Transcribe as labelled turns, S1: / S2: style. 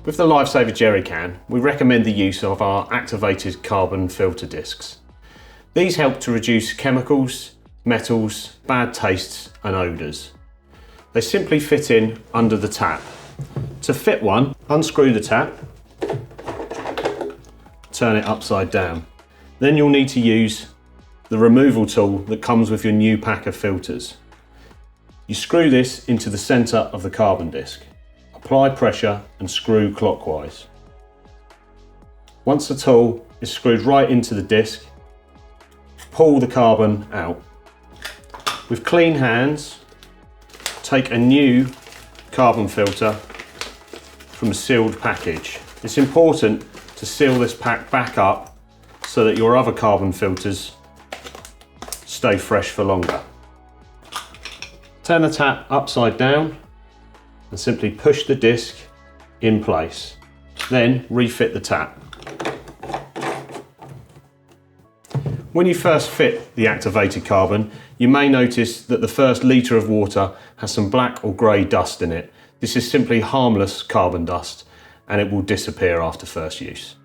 S1: With the LifeSaver Jerrycan, we recommend the use of our activated carbon filter discs. These help to reduce chemicals, metals, bad tastes and odours. They simply fit in under the tap. To fit one, unscrew the tap, turn it upside down. Then you'll need to use the removal tool that comes with your new pack of filters. You screw this into the centre of the carbon disc. Apply pressure and screw clockwise. Once the tool is screwed right into the disc, pull the carbon out. With clean hands, take a new carbon filter from a sealed package. It's important to seal this pack back up so that your other carbon filters stay fresh for longer. Turn the tap upside down and simply push the disc in place. Then refit the tap. When you first fit the activated carbon, you may notice that the first litre of water has some black or grey dust in it. This is simply harmless carbon dust and it will disappear after first use.